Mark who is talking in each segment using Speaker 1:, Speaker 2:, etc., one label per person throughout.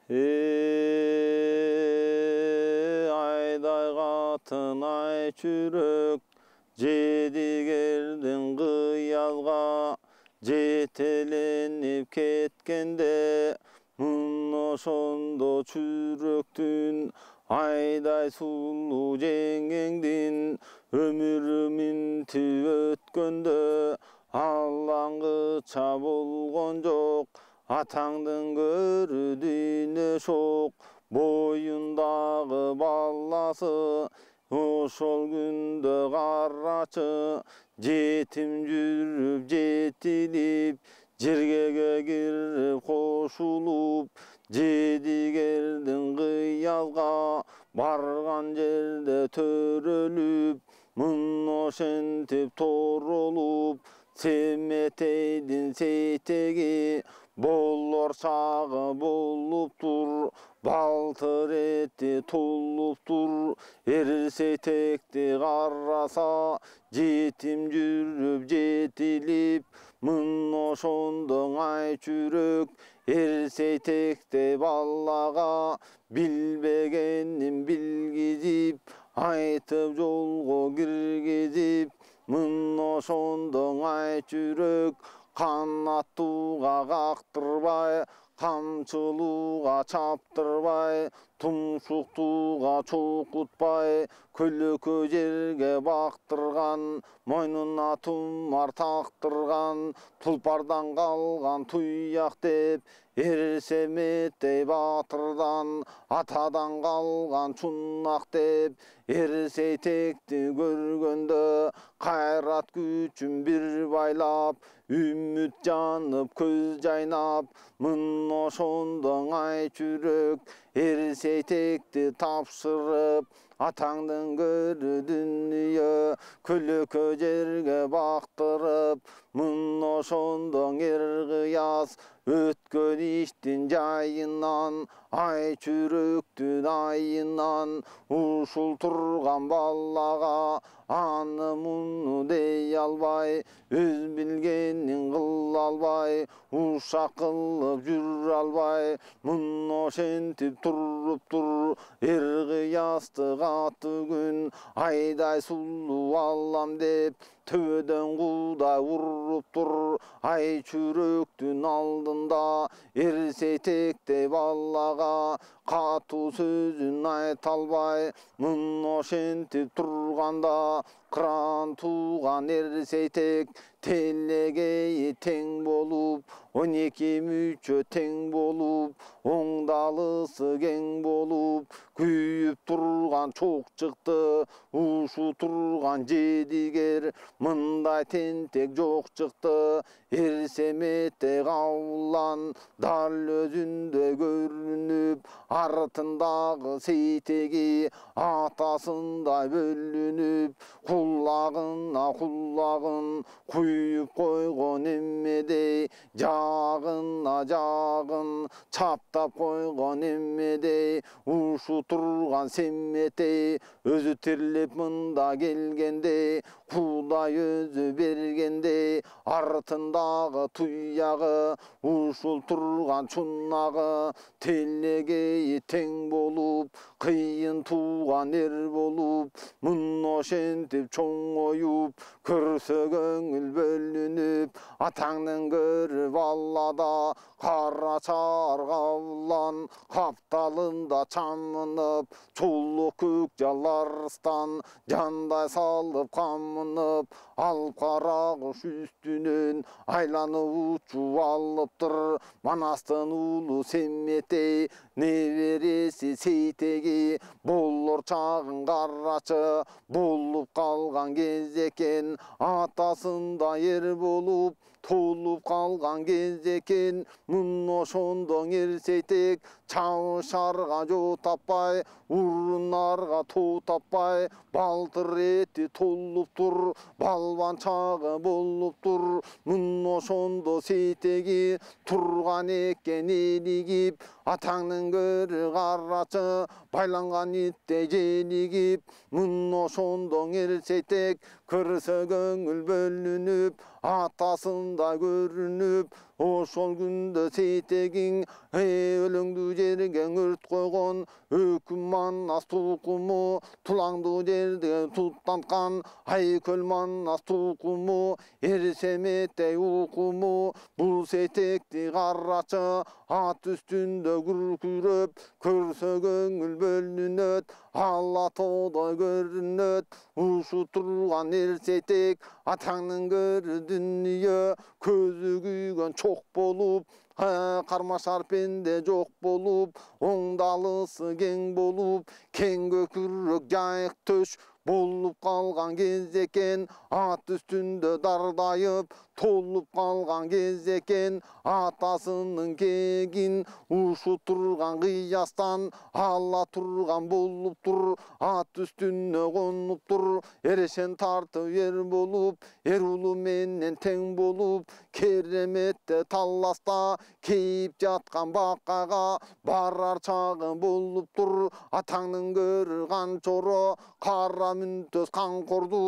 Speaker 1: Ayday qатын ay çürük, Jedigerдің qıyalға, Жетеленіп кеткенде, Мұн ошондо чүрөктүн, Айдай сулуу жеңеңдин, Өмүрүмүн өткөндө, Аллаңгыча болгон жок, Атаңдын көрүдүнө шок, Боюндагы баласы, Ошол күндө карачы, Жетим жүрүп жетилип, Жергеге кирип кошулуп, Жедигердин кыялга, Барган жерде төрөлүп, Мын ошентип торолуп, Семетейдин сейтеги, Болор чагы болуптур, Балтыр эти тулуптур, Эрсетекти караса, Жетим жүрүп жетилип, Мын ошондо ай чүрөк, Эрсетекти баллага, Билбегенин билгизип, Айтып жолго киргизип, Мын ошондо ай чүрөк, Канаттууга кактырбай, Камчылууга чаптырбай, Тумшуктууга чокутпай, Көлөкө жерге бактырган, Мойнуна тумар тактырган, Тулпардан калган туяк деп, Эрсеметей батырдан, Атадан калган чунак деп, Эрсетекти көргөндө, Кайрат күчүн бир байлап, Үмүт жанып көз жайнап, Мын ошондо ай чүрөк, Эрсетекти тапшырып, Атаңдын көрүдүнү Көлөкө жерге бактырып, Мын ошондо Эркыяс өткөн иштин жайынан, Ай чүрөктүн айынан, Ушул турган баллага, Аны муну дей албай, Өз билгенин кыла албай, Ушак кылып жүрө албай, Мын ошентип туруптур, Эркыясты каты күн, Айдай сулуу алам деп, Төбөдөн куудай уруптур, Ай чүрөктүн алдында, Эрсетектей баллага, Катуу сөзүн айта албай, Мын ошентип турганда, Кыран тууган Эрсетек, Телегейи тең болуп, 12 мүчө тең болуп, Оңдалысы кең болуп, Күйүп турган чок чыкты, Ушу турган Жедигер, Мындай тентек жок чыкты, Эрсеметей кабылан, Дал өзүндөй көрүнүп, Артындагы сейтеги, Атасындай бөлүнүп, Кулагын куюп койгон эммедей, Жагына жагын чаптап койгон эммедей, Ушу турган Семетей, Өзү тирлеп мында келгендей, Кудай өзү бергендей, Артындагы туягы, Ушул турган чунагы, Телегейи тең болуп, Кыйын тууган эр болуп, Мын ошентип чоңоюп, Көрсө көңүл бөлүнүп, Атаңдын көрүп аллада, Кара чаар кабылан, Капталында чамынып, Чулук көк жаларыстан, Жандай салып камынып, Алып кара куш үстүнөн, Айланып учуп алыптыр, Манастын уулу Семетей, Небереси сейтеги, Болор чагын карачы, Болуп калган кез экен, Атасындай эр болуп, Толуп калган кез экен, Мын ошондо Эрсетек, Чабышарга жол таппай, Урунарга тоо таппай, Балтыр эти толуптур, Балбан чагы болуптур, Мын ошондо сейтеги, Турган экен элигип, атаңның көрі қарачы байланған итте желігіп мұн ошондоң елсетек көрсө көңіл бөлініп атасында көрініп ошол күндө сейтегиң өлөңдү жерге өрт койгон өкүм манас тукуму тулаңдуу жерде туттанткан айкөл манас тукуму эрсеметтей укуму бул сейтекти карачы ат үстүндө күркүрөп көрсө көңүл бөлүнөт ала тоодой көрүнөт ушу турган эрсетек атаңдын көрү дүнүйө көзү күйгөн чок болуп кармашар пенде жок болуп оңдалысы кең болуп кең көкүрөк жайык төш болуп калган кез экен ат үстүндө дардайып толуп калган кез экен атасынын кегин ушу турган кыястан ала турган болуптур ат үстүнө конуптур эрешен тартып ер болуп эр улуу менен тең болуп кереметте талласта кейип жаткан бакага барар чагы болуптур атаңдын көрү канчоро кара мүнтөс канкорду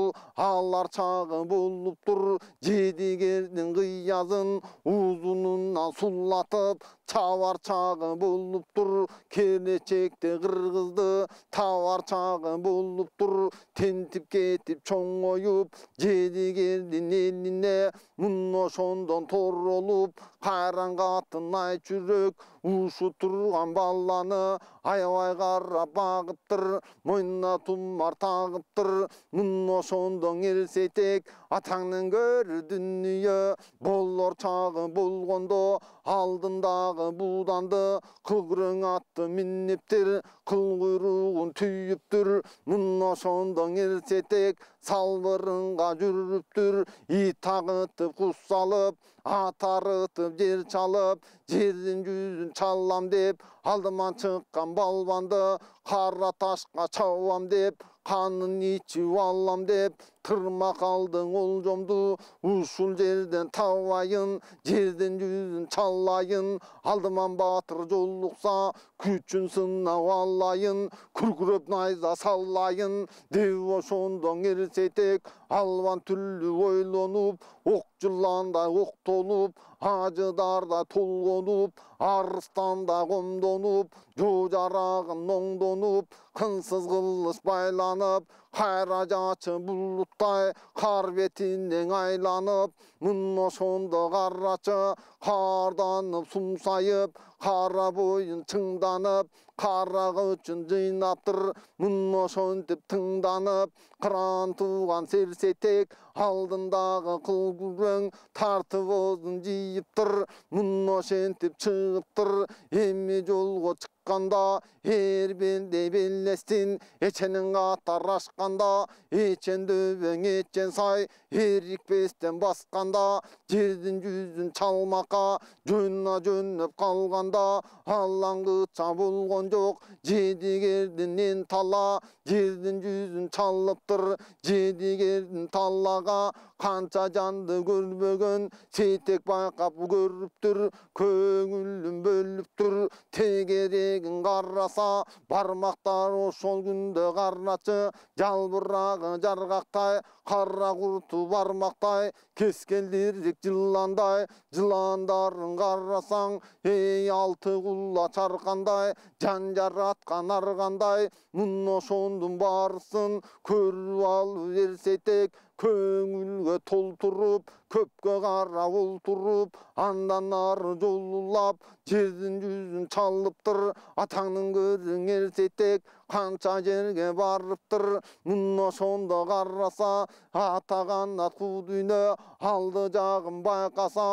Speaker 1: алар чагы болуптур жедигердин кыязын узунунан сулатып чабар чагы болуптур келечекте кыргызды табар чагы болуптур тентип кетип чоңоюп жедигердин элине мун ошондон торолуп кайран катын ай жүрөк ушу турган баланы аябай карап багыптыр мойнуна тумар тагыптыр мун ошондон элсетек атаңдын көрү дүнүйө болор чагы болгондо алдындагы буданды кылгырың атты миниптир кыл куйругун түйүптүр мун ошондон элсетек салбырынга жүрүптүр ит агытып куз салып ат арытып жер чалып жердин жүзүн чалам деп алдыман чыккан балбанды кара ташка чабам деп канын ичип алам деп тырма калдың олжомду ушул жерден табайын жердин жүзүн чалайын алдыман баатыр жолукса күчүн сынап алайын күркүрөп найза салайын деп ошондон элсетек албан түрлүү ойлонуп ок жыландай октолуп ажыдарда толгонуп арыстанда комдонуп жоо жарагын оңдонуп кынсыз кылыч байланып кайра жаачы булуттай кар бетинен айланып мун ошондо карачы карданып сумсайып кара боюн чыңданып кара кычын жыйнаптыр мун ошентип тыңданып кыран тууган серсетек алдындагы кыл күрөң тартып оозун жыйыптыр мун ошентип чыгыптыр эми жолго чыкканда эр белдей белестин эченин катар ашканда эчен дөбөң эчен сай эрикпестен басканда жердин жүзүн чалмакка жөнүнө жөнөп калганда алаңгыча болгон жок жедигердин эн тала жердин жүзүн чалыптыр жедигердин таллага канча жанды көрбөгөн сейтек байкап көрүптүр көңүлүн бөлүптүр тегерегин караса бармактар ошол күндө карачы жалбырагы жаргактай кара курту бармактай кескелдирик жыландай жыландарын карасаң эй алты кулла чаркандай жан жараткан аргандай мун ошондун баарысын көрүп алып эрсетек көңүлгө толтуруп көпкө карап олтуруп андан ары жолулап жердин жүзүн чалыптыр атаңдын көрүң эрсетек канча жерге барыптыр мун ошондо караса ата канат куу дүйнө алды жагын байкаса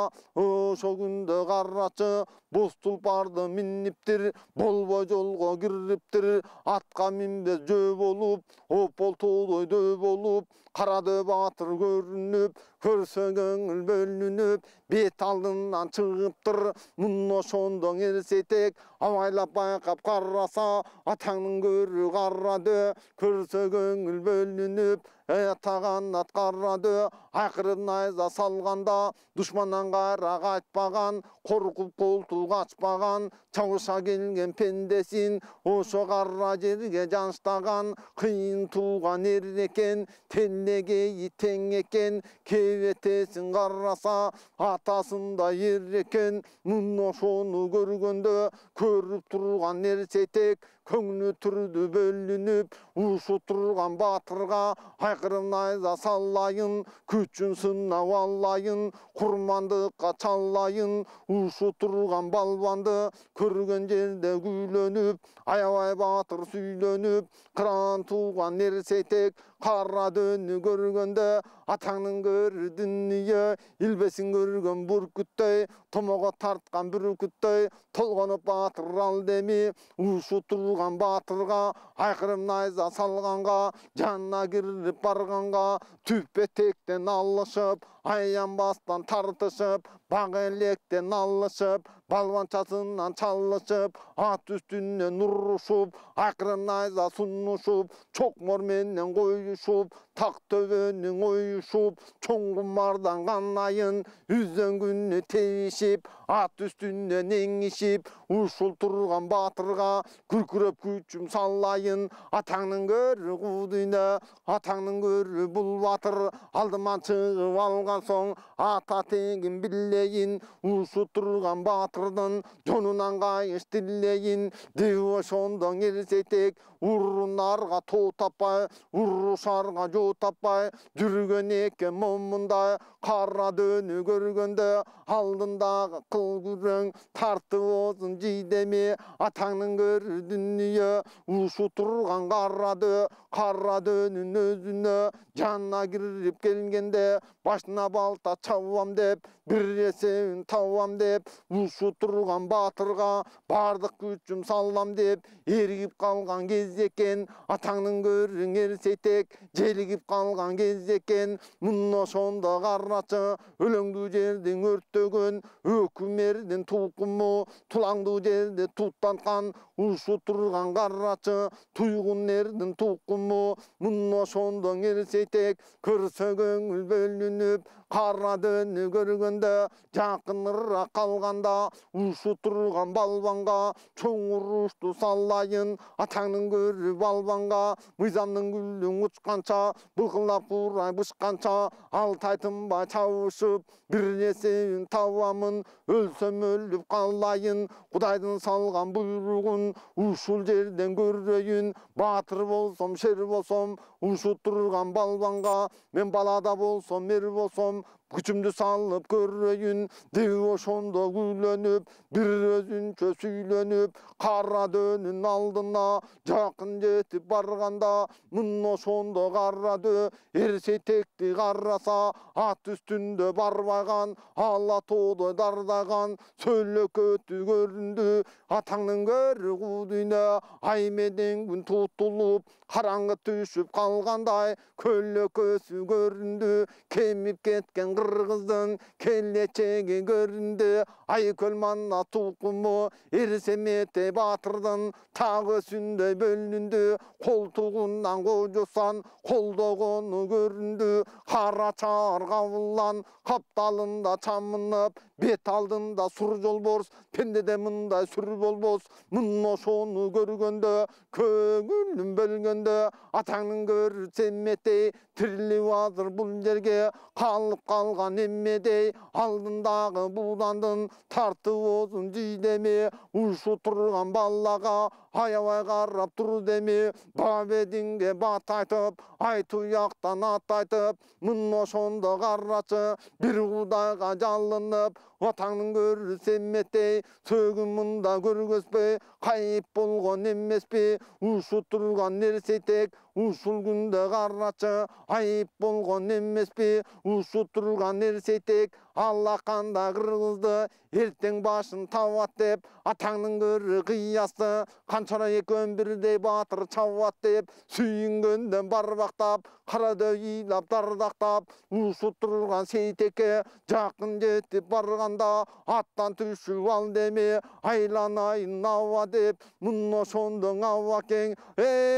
Speaker 1: ошол күндө карачы боз тулпарды миниптир болбой жолго кириптир атка минбес жөө болуп опол тоодой дөө болуп кара дөө баатыр көрүнүп көрсө көңүл бөлүнүп бет алдынан чыгыптыр мун ошондон эрсетек Avaylap bayqap qarrasa, atаңның көрі қаррады, көрсе көңіл бөлініп, таған ат қаррады. Ақырын найза салғанда, дұшманнан қара қайтпаған, қорқып қолтуқ açпаған, чауыша келген пендесін, ошо қарра жерге жаныштаған, қиын туған ер екен, теллеге тең екен, кебетесін қарраса, атасында ер екен, мұн ошоны көргенде, көріп тұрған ерсетек, көңілі түрді бөлініп, ушу тұрған батырға айқырын найза салайын, күчін сынап алайын, құрмандыққа чалайын, ушу тұрған балбанды көрген жерде күйлөніп, аябай батыр сүйленіп, қыран туған ерсетек қара дөні көргенде, атаңның көрі дүние, илбесін көрген бүркіттей, томаға тартқан бүркіттей, толғанып батыр ал деми, ушу тұрған батырға, айқырым найза салғанға, жанына кіріп барғанға, түппетектен алышып, аянбастан тартышып, бағелектен алышып, балванчасынан чалышып, ат үстінен ұрышып, айқырым найза сұнышып, чоқмор менен қойышып, тақ төбенің ойышып, чоң құмардан қанайын, үзден күнне тейшіп, ат үстінен еңішіп, ушыл тұрған батырға, күркіріп күчім салайын, атаңның көрі қудыйны, атаңның көрі бұл батыр, алдыман шығып алған соң, ата тегін білейін, ушу тұрған батырдың, жонынан қайыш дилейін, деу ошондон ерсетек, урунарға тоо таппай, урушарға жол таппай, жүрген екен момындай, қара дөні көргенде, алдындағы қыл күрең, тарты озын жидеме, атаңның көрі дүние, ушу тұрған қара дөні өзіне, жанына кіріп келгенде, башына балта чабам деп, бір есеуін табам деп, ушу тұрған батырға, бардық күчім салам деп, ергіп қалған кез екен, атаңның көрің ерсетек, желігіп қалған кез екен, мұн ошонда қарачы, өлеңді жердің өрттөгөн, өкімердің туқымы, тулаңды жерде туттанған, ушу тұрған қарачы, туйғынердің туқымы, мұн ошонда ерсетек, көрсе көңіл бөлініп, қара дөні көргенде, жақынырақ қалғанда, ушу тұрған балбанға, чоң ұрышты салайын, атаңның көрі балбанға, мыйзамның гүлдің ұчқанша, бұқылап бұрай бұшқанша, алтайтынбай чауышып, бір несеуін табамын, өлсем өліп қалайын, құдайдың салған бұйрығын, ушул жерден көрейін, батыр болсам, шер болсам, ушу тұрған балбанға, мен балада болсам, ер болсам, күчімді салып көрейін, деу ошондо күйлөніп, бір өзінчө сүйленіп, қара дөнің алдына, жақын жетіп барғанда, мұн ошондо қарады, ерсетекті қараса, ат үстінде барбайған, ала тоды дардаған, сөйлөкөтү көрінді, атаңның көрі қудыйны, ай менен күн тұтылып, қараңғы түшіп қалғандай, көлөкөсү көрінді, кеміп кеткен қырғыздың келечеги көрінді, ай көлманна туқымы, ерсемете батырдың тағы сүндей бөлінді, қолтуғынан қожусан, қолдоғыны көрінді, қара чар қавылан, қапталында чамынып, бет алдында сұр жол борс, пендеде мындай сүр болбос, мұн ошоны көргенде, көңілім бөлгенде, атаңның көрсеметей, тіріліп азыр бұл жерге, қалып қалған еммедей, алдындағы будандың тарты озын жидеме, ушу тұрған балаға, аябай қарап тұр деме, бабединге бат айтып, айту яқтан ат айтып, мұн ошонда қарачы, бір құдайға жалынып, атаңның көрсеметей, сөгін мұнда көргөспей, қайып болған емеспей, ушу тұрған ерсетек, ушул күнде қарачы, айып болған емеспей, ушу тұрған ерсетек, Аллақанда қырғызды ертең башын табат деп, атаңның көрі қиясты қаншара екеуін бірдей батыр чабат деп, сүйінгенден барбақтап қарады илап дардақтап, ұшып тұрған сейтекке жақын жетіп барғанда аттан түшіп ал деме айланайын ауа деп, мұны шондың ауа кең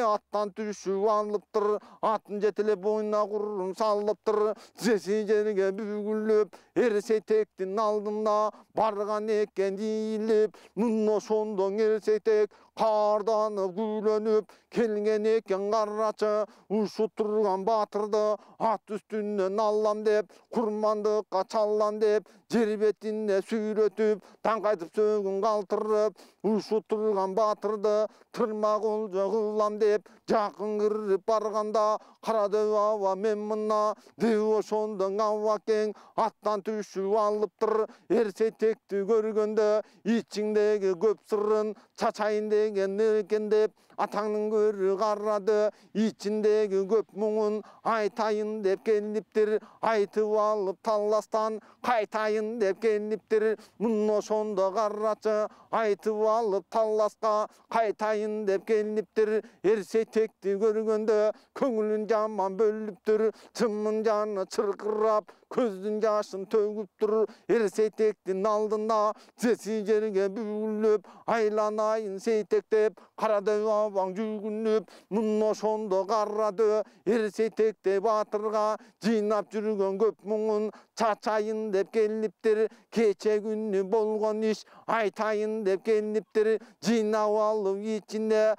Speaker 1: аттан түшіп алып тұр, атын жетілеп бойына құрым салып тұр, тізесі жерге бүгіліп ерсетектің алдында барған екен дейіліп, мұны шондың ерсетек қарданып гүленіп келген екен қарачы, ұшып тұрған батырды ат үстінен алам деп, құрмандыққа чалам деп, жер бетіне сүйретіп таңқайтып сөгін қалтырып, ұшып тұрған батырды тырмақ олжа қылам деп, жақын кіріп барғанда қарады ауа мен мына деу шондың ауа кең аттан түшіп алып тұр, ерсетекті көргенде içindегі көп сырын чачайын деген екен деп, атаңның көрі қарады, içindегі көп мұңын айтайын деп келіптір, айтып алып талластан қайтайын деп келіптір, мұны шонда қарачы айтып алып талласқа қайтайын деп келіптір, ерсетекті көргенде көңілін жаман бөліп тұр, шымын жаны чырқырап көздің жашын төгіп тұр, ерсетектің алдында тізесі жерге бүгіліп айланайын сейтек деп, қарады абаң жүгініп, мұны шонды қарады, ерсетекте батырға жинап жүрген көп мұңын чачайын деп келіптір, кече күні болған іш айтайын деп келіптір, жинап алып içinde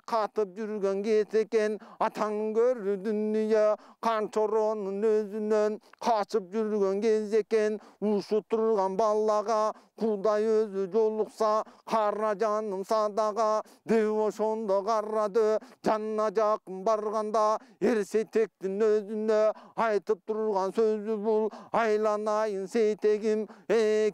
Speaker 1: қатып жүрген кез екен, атаңның көрі дүния қаншороның өзінен қашып жүрген кез екен, ұшып тұрған балаға Құдай өзі жолықса қара жаным садаға, деу шонда қарады жанына жақын барғанда, ерсетектің өзіне айтып тұрған сөзі бұл, айланайын сейтегім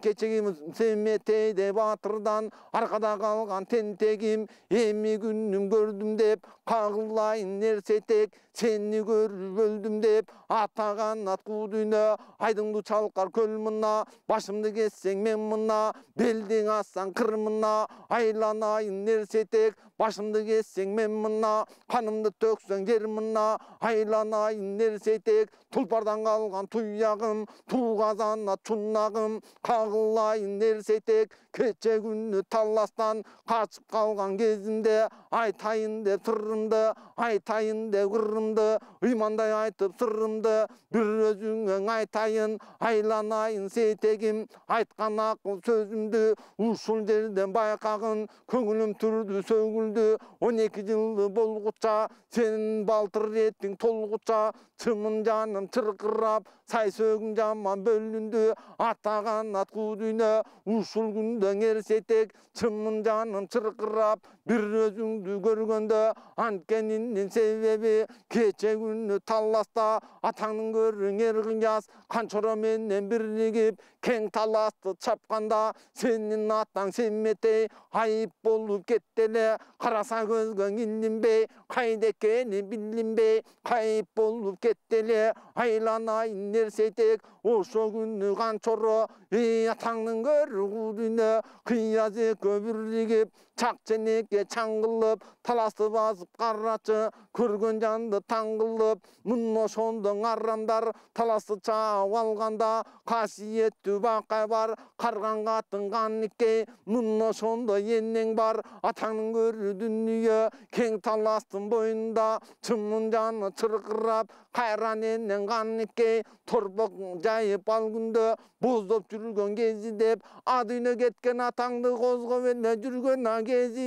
Speaker 1: кечегім семетейде батырдан арқада қалған тентегім, еми күнім көрдім деп қағылайын ерсетек, сені көріп өлдім деп, атаған ат қудүйне айдыңды чалқар көл мына, башымды кессең мен мына, белдің ассаң қыр мына, айланайын ерсетек, башымды кессең мен мына, қанымды төксең жер мына, айланайын ерсетек, тұлпардан қалған тұяғым, туғазана чуннағым, қағылайын ерсетек, кече күні талластан қашып қалған кезімде, айтайын деп сырымды, айтайын деп қырымды, имандай айтып сырымды, бір өзіңің айтайын, айланайын сейтегім, айтқан ақыл сөзімді, ушыл жерден байқағын, көңілім түрді сөгілді, 12 жылды болғытша, сенің балтыр еттің толғытша, чымын жаным чырқырап, сай сөгін жаман бөлінді, атаған ат қудүйне, ушыл күндің ерсетек, чымын жаным чырқырап, бір өзіңді көргенде, анткенінің себебі, кече күні талласта, атаңның көрің ерғияс, қаншора менен бірлігіп, кең таласты чапқанда, сенің атаң семметей, айып болып кеттеле, қараса көзгің ілінбей, қайдекені білінбей, қайып болып кеттеле, айланайын ерсетек, ошо күні қаншора, атаңның көрі қудүйне, қияз екі бірлігіп, чақченеке чаңғылып, таласты басып қарачы, көрген жанды таңғылып, мұны шондың арамдар, таласты чауып алғанда, қасиетті бақай бар, қарған қатын қанекке, мұны шонда еннен бар, атаңның көрі дүние, кең таластың бойында, чымын жаны чырқырап, қайран еннен қанекке, торпақ жайып ал күнді, боздап жүрген кезі деп, адыны кеткен атаңды қозғап еле жүрген кезі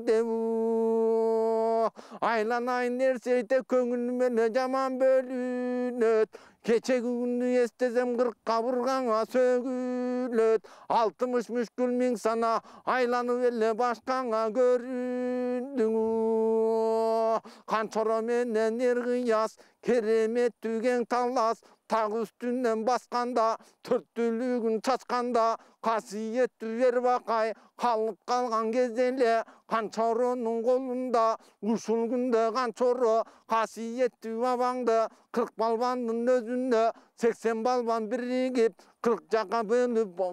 Speaker 1: деп, айланайын ерсейте көңіліме жаман бөлінет, кече күнді естезем 40-қа бұрғанға сөгілет, 60 мүшкіл мың сана айланып еле башқанға көріндің. Қаншора менен ерғияс, керемет түген талас, тағы үстінен басқанда, төрттілігін чачқанда, қасиетті ер бақай, қалып қалған кезеле қаншороның қолында ушул күнде қаншоро қасиетті бабаңды 40 балбандың өзүндө 80 балбан бірігіп 40 жаққа бөліп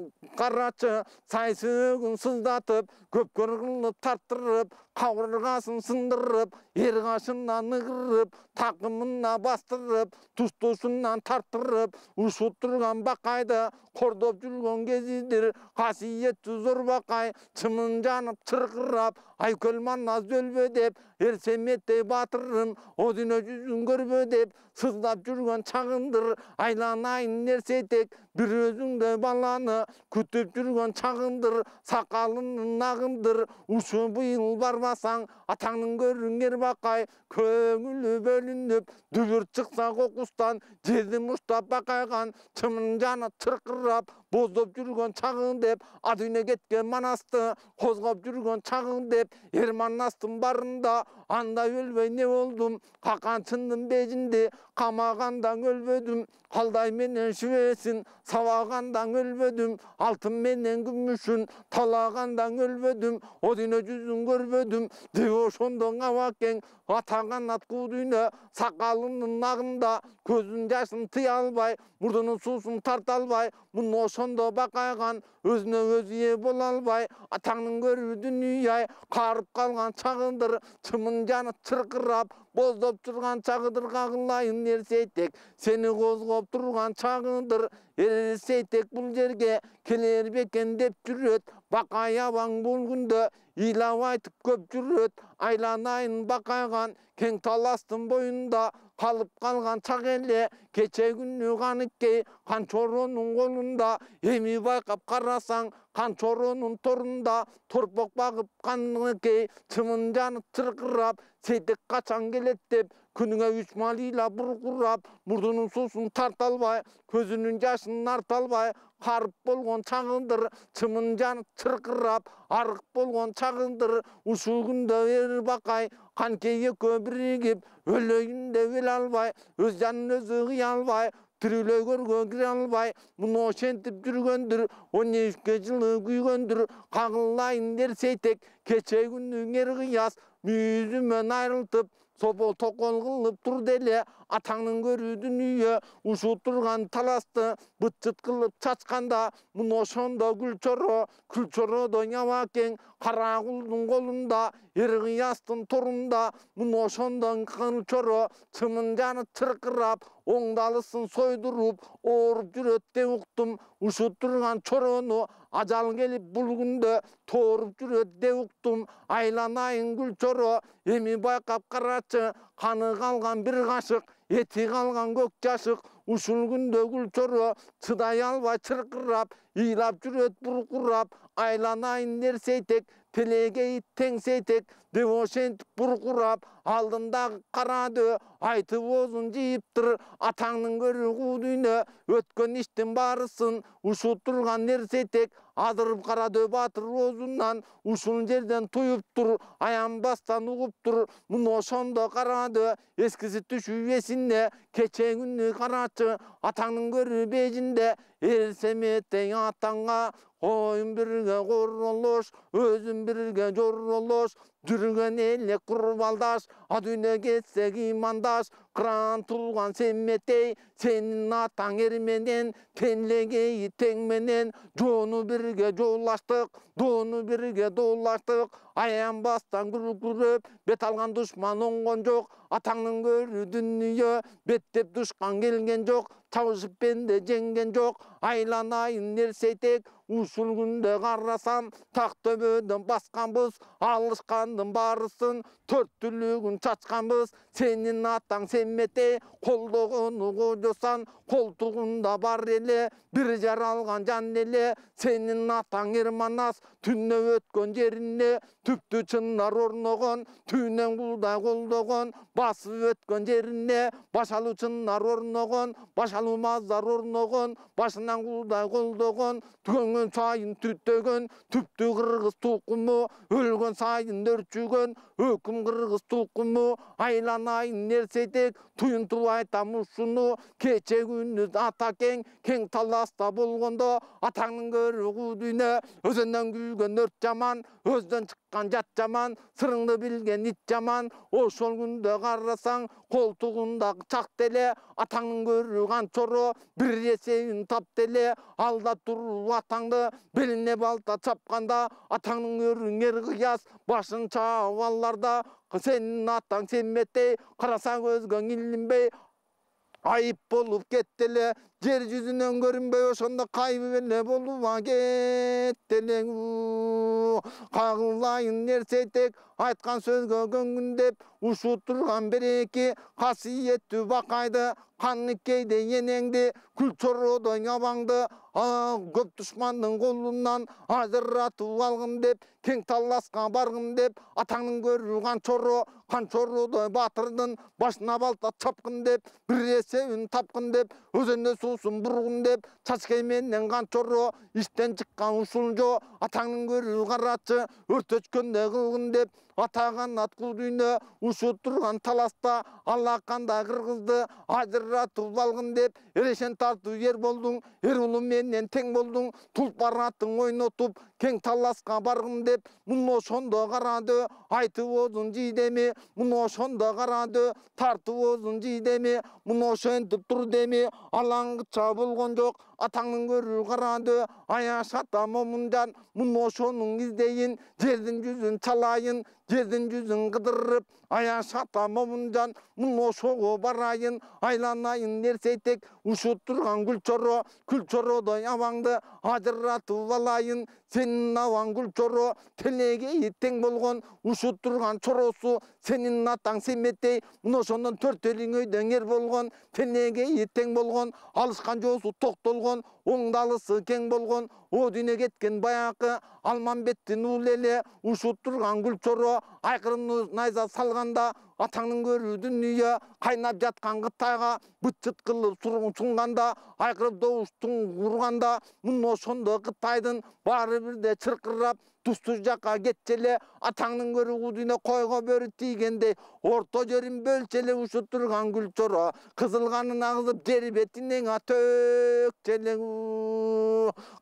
Speaker 1: қарачы сайсығын сыздатып көпкөр қылып тарттырып қабырғасын сындырып ер қашынан ығырып тақымына бастырып тұстысынан тарттырып ұшып тұрған бақайды қордоп жүрген кезидір қасиетті зор бақай чымын жанып чырқырап айкөл манназ өлбө деп ерсеметтей батырым одино жүзін көрбө деп сыздап жүрген чағындыр айланайын ерсетек бір өзіңді баланы күтіп жүрген чағындыр сақалының нағындыр ушы бұйыл бармасаң атаңның көріңер бақай көңілі бөлініп дүбір шықса қоқыстан жерден ұштап бақайған чымын жаны чырқырап боздап жүрген чағын деп адүйне кеткен манасты қозғап жүрген чағын деп ерманастың барында анда өлбей не болдым қақаншының бежінде қамағандан өлбөдім қалдай менен шүбесін савағандан өлбөдім алтын менен күмүшүн талағандан өлбөдім одино жүзін көрбөдім деп ошондон абакең атаған атку дүйнө сакалынын нагында көзүн жашын тыя албай мурдунун суусун тарта албай муну ошондо бакайган өзүнө өзү ээ боло албай атаңдын көрүү дүнүйай карып калган чагындыр чымын жаны чыркырап боздоп турган чагыдыр кагылайын эрсейтек сени козгоп турган чагыдыр эрсейтек бул жерге келер бекен деп жүрөт бакай абаң бул күндө ыйлап айтып көп жүрөт айланайын бакайган кең таластын боюнда қалып қалған чак эле кече күнү каныккей канчоронун колунда эми байкап карасаң канчоронун торунда торпок багып каныккей чымын жаны чыркырап сейтек качан келет деп күнүңө 3 мал ыйлап буркурап мурдунун суусун тарта албай көзүнүн жашын арта албай карып болгон чагындыр чымын жаны чыркырап арык болгон чагындыр ушул күндө эр бакай канкей экөө биригип өлөйүн деп өлө албай өз жанын өзү кыя албай тирүүлөй көргө кире албай муну ошентип жүргөндүр 12 жылы күйгөндүр кагылайын дерсейтек кече күнүң эр кыяс мүйүзүмөн айрылтып сопол токол кылып тур деле атаңдын көрүү дүнүйө ушул турган таласты быт-чыт кылып чачканда муну ошондо күлчородо нябакең кара кулдун колунда эр кыястын торунда муну ошондо күлчоро чымын жаны чыркырап оңдалысын сойдуруп ооруп жүрөт деп уктум ушул турган чорону ажал келип бул күндө тооруп жүрөт деп уктум айланайын күлчоро эми байкап карачы каны калган бир кашык эти калган көк жашык ушул күндө күлчоро чыдай албай чыркырап ыйлап жүрөт буркурап айланайын нерсейтек телегей теңсейтек деп ошентип буркурап алдындагы карады айтып оозун жыйыптыр атаңдын көрүү куу дүйнө өткөн иштин баарысын ушул турган нерсейтек адырып карады баатыр оозунан ушул жерден туюптур аянбастан угуптур муну ошондо карады эскиси түшүп эсине кече күнү карачы атаңдын көрүү бежинде эрсеметтей атаңга коюн бирге королош өзүн бирге жоролош жүргөн эле курбалдаш адүйнө кетсек имандаш кыран тулган семметей сенин атаң эр менен тенлегей тең менен жоону бирге жоолаштык доону бирге доолаштык аянбастан күркүрөп бет алган душман оңгон жок атаңдын көрүү дүнүйө беттеп душман келген жок чабышып бенде жеңген жок айланайын нерсейтек ушул күндө карасам так төбөдөн басканбыз алышкандын баарысын төрттүлүгүн чачканбыз сенин атаң семметей колдогону кожосан колтугунда бар эле бир жаралган жан эле сенин атаң эрманас түнө өткөн жерине түптү чынар орногон түнөн кулдай колдогон басып өткөн жерине башалуу чынар орногон башалуу Almazlar ornogon, başından kuday koldogon, tügöngen sayın tüttөгөн, tüptü Kırgız tulkumu, ölgön sayın nörçügön, öküm Kırgız tulkumu, aylanayın nersetek, tuyuntu aytam uşunu, keçe gündüz ataken, keng talasta bolgondo, atаңның көрі құдүйне, өзөндөн күйгөн өрт жаман, өздөн чыккан жат жаман, сырыңды билген ит жаман, ошол күндө карасаң, колтугунда чак деле, атаңның көрі канчоро, бир эсебин тап деле, алда туруп атаңды, белине балта чапканда, атаңның көрүң эр кыяс, башын чаап алларда, сенин атаң семметтей, карасаң көзгөң илинбей, айып болуп кеттеле, жер жүзүнөн көрүнбөй ошондо кайбы эле болуп кеттеле. Кагылайын нерсетек, айткан сөзгө көңүндеп, ушуу турган береки, касиеттүү бакайды, каныкейде энеңди, күл чородой ябаңды, көп душмандын колунан ажыратып алгын деп, кең талласка баргын деп, атаңның көрүлган канчородой батырдын башына балта чапкын деп, бир эсебин тапкын деп, өзүнө суусун бургун деп, чачкай менен канчоро иштен чыккан ушул жо, атаңның көрүл карачы, өртөчкөндө кылгын деп, атаган ат кудүйнө ушуу турган таласта алаканда кыргызды ажыратып алгын деп, эрешен тартуу ер болдуң, эр улу менен тең болдуң, тулпар атың ойнотуп, кең таласка баргын деп, муну ошондо карады, айтып озун жийдеми, муну ошондо карады, тартып озун жийдеми, муну ошентип тур деми, алаңгыча болгон жок, атаңның көрүл карады, аяшата момунжан, муну ошонун издейин, жердин жүзүн чалайын, жердин жүзүн кыдырып, аяшата момунжан, муну ошого барайын, айланайын нерсейтек, ушут турган күлчоро ябаңды ажыратып алайын, сенин абаң күлчоро, телеге тең болгон, ушут турган чоросу, сенин атаң семеттей, муну ошондон 4 элиң өйдөн эр болгон, телеге тең болгон, алышкан жоосу токтолгон, оңдалысы кең болгон, о дүйнө кеткен баякы, Алмамбеттин уулу эле, ушут турган күлчоро, айкырым найза салганда, атаңның көрүү дүнүйө, кайнап жаткан Кытайга быт-чыт кылып сунганда, айкырып добуштун урганда, муну ошондо Кытайдын баары бирде чыркырап, тустуз жакка кетчеле, атаңның көрүү кудүйнө койго бөрү тийгенде, орто жерин бөлчеле ушут турган күлчоро, кызылганын агызып жер бетинен төкчеле.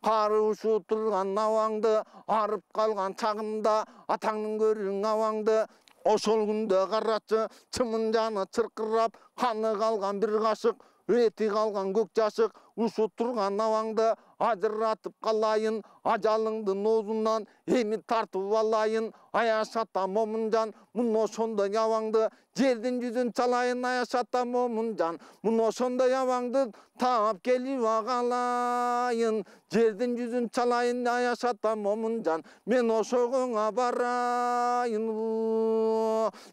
Speaker 1: Кары ушут турган абаңды, арып калган чагында, атаңның көрүүң абаңды, ошол күндө карачы, чымын жаны чыркырап, каны калган бир кашык, эти калган көк жашык, ушут турган абаңды ажыратып калайын, ажалыңдын оозунан эми тартып алайын, аяшата момунжан, муну ошондо ябаңды, жердин жүзүн чалайын, аяшата момунжан, муну ошондо ябаңды таап келип агалайын, жердин жүзүн чалайын, аяшата момунжан, мен ошогоңа барайын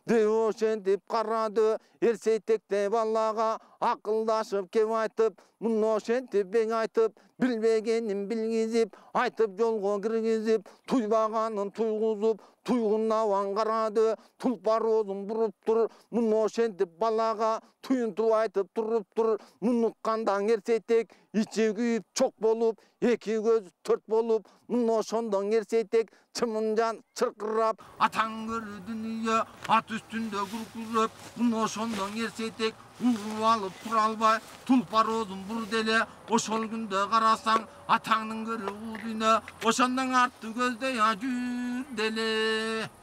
Speaker 1: деп ошентип карады, эрсейтекте балага акылдашып кеп айтып, муну ошентип эң айтып, билбегенин билгизип, айтып жолго киргизип, туйбаганын туйгузуп, туйгун абаң карады, тулпар оозун буруп тур, муну ошентип балага туюнтуп айтып туруптур, мунуккандан эрсейтек, ичи күйүп чок болуп, эки көзү 4 болуп, муну ошондон эрсейтек, чымын жан чыркырап, атаң көрүү дүнүйө, ат үстүндө күркүрөп, муну ошондон эрсейтек, угуп алып тура албай, тулпар оозун бур деле, ошол күндө карасаң, атаңның көрүү кудүйнө, ошондон артты көздөй ажүр деле.